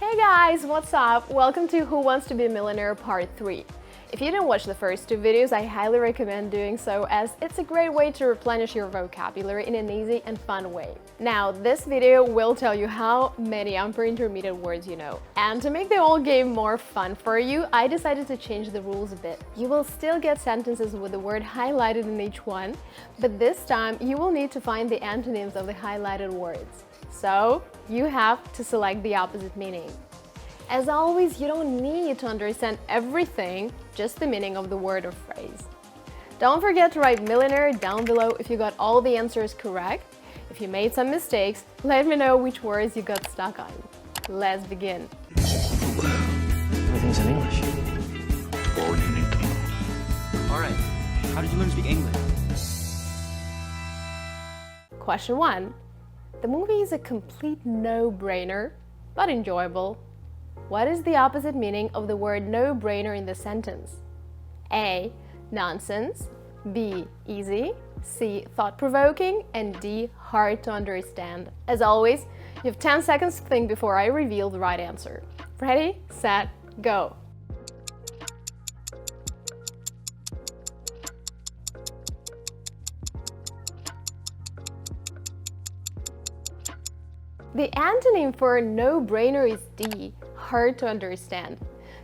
Hey guys, what's up? Welcome to Who Wants to Be a Millionaire Part 3. If you didn't watch the first two videos, I highly recommend doing so as it's a great way to replenish your vocabulary in an easy and fun way. Now, this video will tell you how many upper intermediate words you know. And to make the whole game more fun for you, I decided to change the rules a bit. You will still get sentences with the word highlighted in each one, but this time you will need to find the antonyms of the highlighted words. So, you have to select the opposite meaning. As always, you don't need to understand everything, just the meaning of the word or phrase. Don't forget to write millionaire down below if you got all the answers correct. If you made some mistakes, let me know which words you got stuck on. Let's begin. Everything's in English. All you need to know. All right. How did you learn to speak English? Question 1. The movie is a complete no-brainer, but enjoyable. What is the opposite meaning of the word no-brainer in the sentence? A. Nonsense. B. Easy. C. Thought-provoking. And D. Hard to understand. As always, you have 10 seconds to think before I reveal the right answer. Ready, set, go! The antonym for no-brainer is D, hard to understand.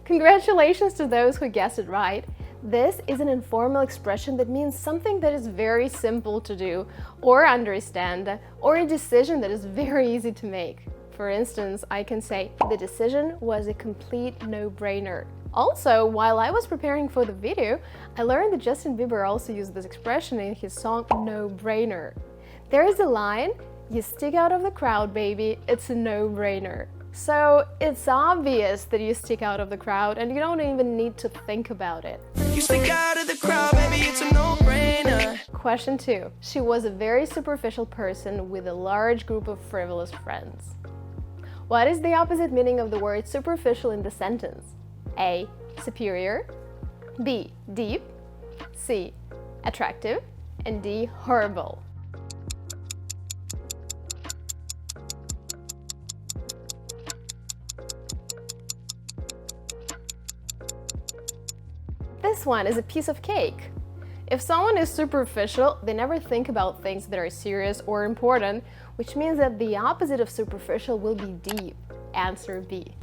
Congratulations to those who guessed it right. This is an informal expression that means something that is very simple to do or understand, or a decision that is very easy to make. For instance, I can say, the decision was a complete no-brainer. Also, while I was preparing for the video, I learned that Justin Bieber also used this expression in his song No Brainer. There is a line, "You stick out of the crowd, baby, it's a no-brainer." So it's obvious that you stick out of the crowd and you don't even need to think about it. You stick out of the crowd, baby, it's a no-brainer. Question 2. She was a very superficial person with a large group of frivolous friends. What is the opposite meaning of the word superficial in the sentence? A. Superior. B. Deep. C. Attractive. And D. Horrible. This one is a piece of cake. If someone is superficial, they never think about things that are serious or important, which means that the opposite of superficial will be deep. Answer B.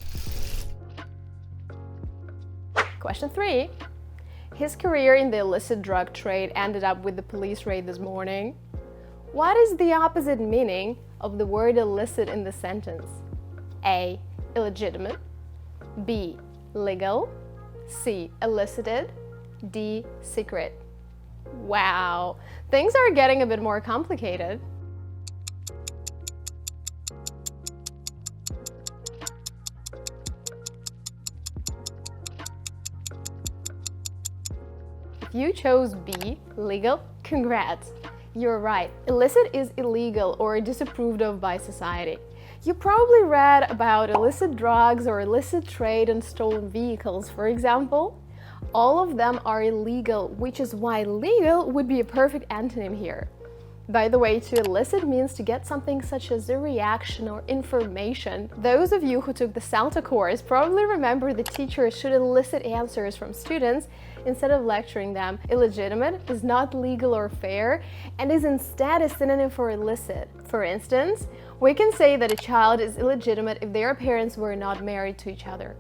Question 3. His career in the illicit drug trade ended up with the police raid this morning. What is the opposite meaning of the word illicit in the sentence? A. Illegitimate. B. Legal. C. Elicited. D. Secret. Wow, things are getting a bit more complicated. If you chose B, legal, congrats. You're right. Illicit is illegal or disapproved of by society. You probably read about illicit drugs or illicit trade in stolen vehicles, for example. All of them are illegal, which is why legal would be a perfect antonym here. By the way, to elicit means to get something such as a reaction or information. Those of you who took the CELTA course probably remember the teachers should elicit answers from students instead of lecturing them. Illegitimate is not legal or fair and is instead a synonym for illicit. For instance, we can say that a child is illegitimate if their parents were not married to each other.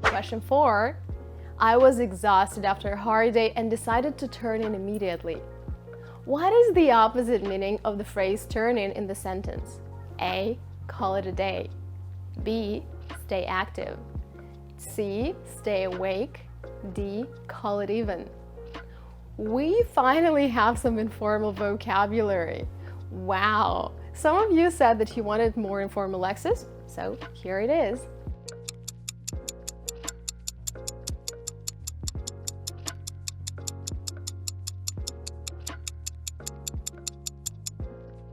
Question 4. I was exhausted after a hard day and decided to turn in immediately. What is the opposite meaning of the phrase turn in the sentence? A. Call it a day. B. Stay active. C. Stay awake. D. Call it even. We finally have some informal vocabulary. Wow! Some of you said that you wanted more informal lexis, so here it is.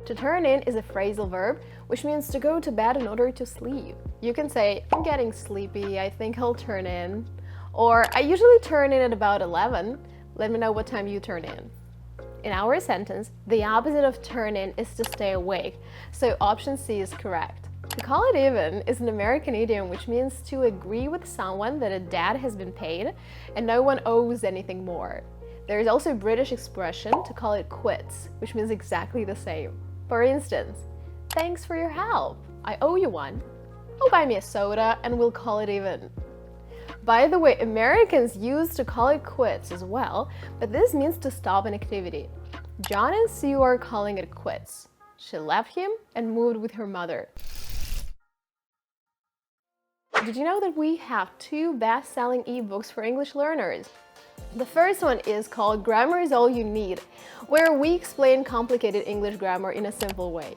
To turn in is a phrasal verb, which means to go to bed in order to sleep. You can say, I'm getting sleepy, I think I'll turn in. Or, I usually turn in at about 11. Let me know what time you turn in. In our sentence, the opposite of turn in is to stay awake, so option C is correct. To call it even is an American idiom which means to agree with someone that a debt has been paid and no one owes anything more. There is also a British expression to call it quits, which means exactly the same. For instance, thanks for your help. I owe you one. Oh, buy me a soda and we'll call it even. By the way, Americans used to call it quits as well, but this means to stop an activity. John and Sue are calling it quits. She left him and moved with her mother. Did you know that we have 2 best-selling ebooks for English learners? The first one is called Grammar is All You Need, where we explain complicated English grammar in a simple way.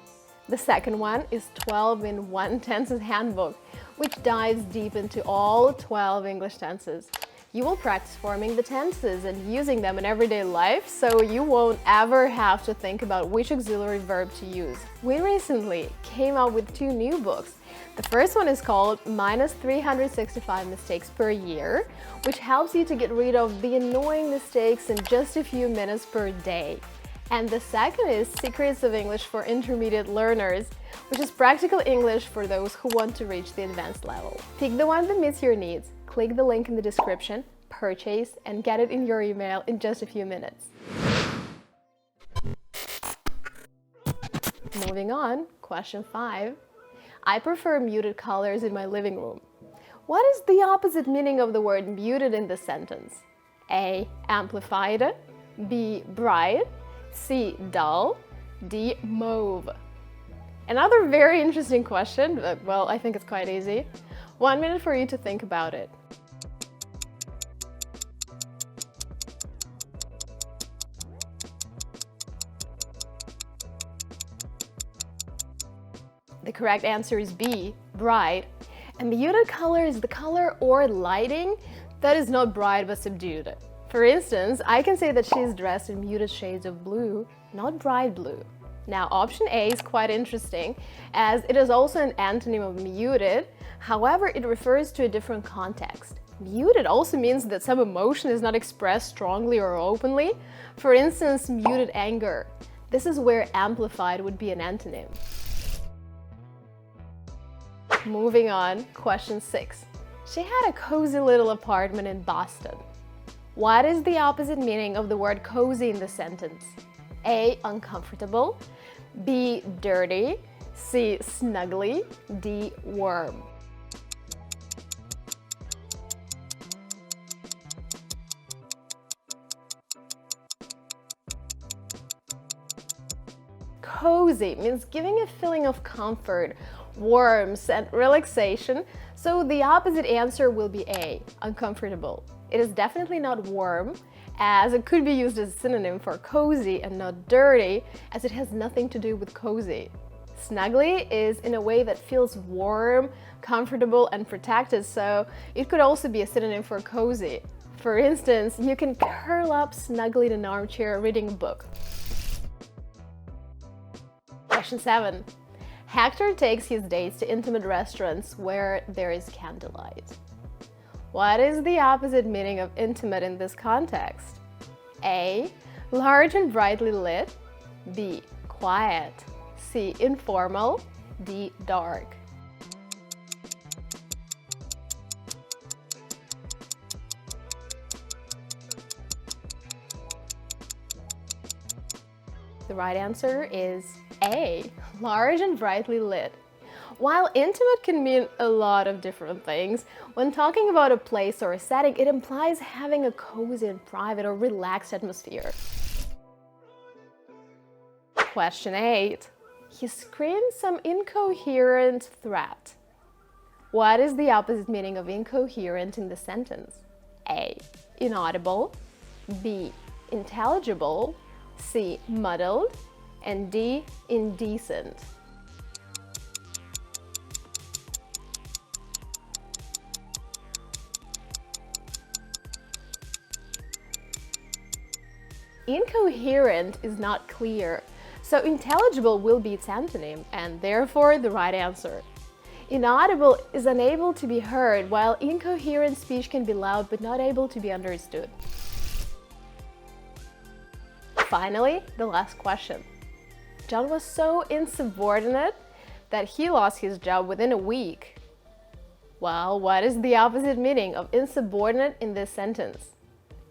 The second one is 12-in-1 Tenses Handbook, which dives deep into all 12 English tenses. You will practice forming the tenses and using them in everyday life, so you won't ever have to think about which auxiliary verb to use. We recently came up with 2 new books. The first one is called -365 Mistakes Per Year, which helps you to get rid of the annoying mistakes in just a few minutes per day. And the second is Secrets of English for Intermediate Learners, which is practical English for those who want to reach the advanced level. Pick the one that meets your needs, click the link in the description, purchase, and get it in your email in just a few minutes. Moving on, question 5. I prefer muted colors in my living room. What is the opposite meaning of the word muted in this sentence? A. Amplified. B. Bright. C. Dull. D. Mauve. Another very interesting question, but well, I think it's quite easy. 1 minute for you to think about it. The correct answer is B, bright. A muted color is the color or lighting that is not bright but subdued. For instance, I can say that she is dressed in muted shades of blue, not bright blue. Now, option A is quite interesting, as it is also an antonym of muted, however, it refers to a different context. Muted also means that some emotion is not expressed strongly or openly. For instance, muted anger. This is where amplified would be an antonym. Moving on, question 6. She had a cozy little apartment in Boston. What is the opposite meaning of the word cozy in the sentence? A. Uncomfortable. B. Dirty. C. Snuggly. D. Warm. Cozy means giving a feeling of comfort, warmth, and relaxation, so the opposite answer will be A, uncomfortable. It is definitely not warm, as it could be used as a synonym for cozy, and not dirty, as it has nothing to do with cozy. Snuggly is in a way that feels warm, comfortable, and protected, so it could also be a synonym for cozy. For instance, you can curl up snugly in an armchair reading a book. Question 7. Hector takes his dates to intimate restaurants where there is candlelight. What is the opposite meaning of intimate in this context? A. Large and brightly lit. B. Quiet. C. Informal. D. Dark. The right answer is A, large and brightly lit. While intimate can mean a lot of different things, when talking about a place or a setting, it implies having a cozy and private or relaxed atmosphere. Question 8. He screamed some incoherent threat. What is the opposite meaning of incoherent in the sentence? A. Inaudible. B. Intelligible. C. Muddled. And D. Indecent. Incoherent is not clear, so intelligible will be its antonym, and therefore the right answer. Inaudible is unable to be heard, while incoherent speech can be loud but not able to be understood. Finally, the last question. John was so insubordinate that he lost his job within a week. Well, what is the opposite meaning of insubordinate in this sentence?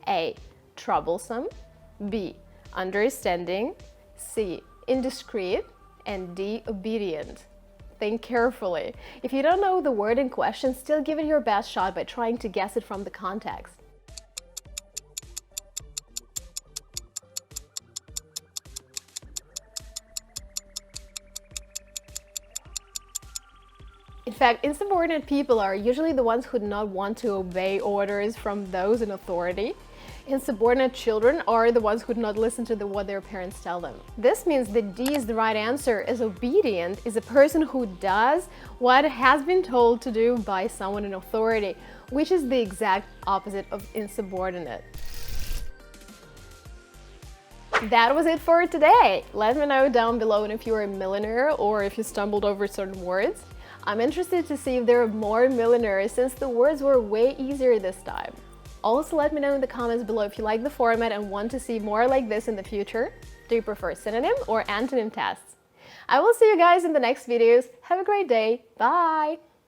A. Troublesome. B. Understanding. C. Indiscreet. And D. Obedient. Think carefully. If you don't know the word in question, still give it your best shot by trying to guess it from the context. In fact, insubordinate people are usually the ones who do not want to obey orders from those in authority. Insubordinate children are the ones who do not listen to what their parents tell them. This means that D is the right answer, as obedient is a person who does what has been told to do by someone in authority, which is the exact opposite of insubordinate. That was it for today. Let me know down below if you're a millionaire or if you stumbled over certain words. I'm interested to see if there are more millionaires since the words were way easier this time. Also, let me know in the comments below if you like the format and want to see more like this in the future. Do you prefer synonym or antonym tests? I will see you guys in the next videos. Have a great day. Bye!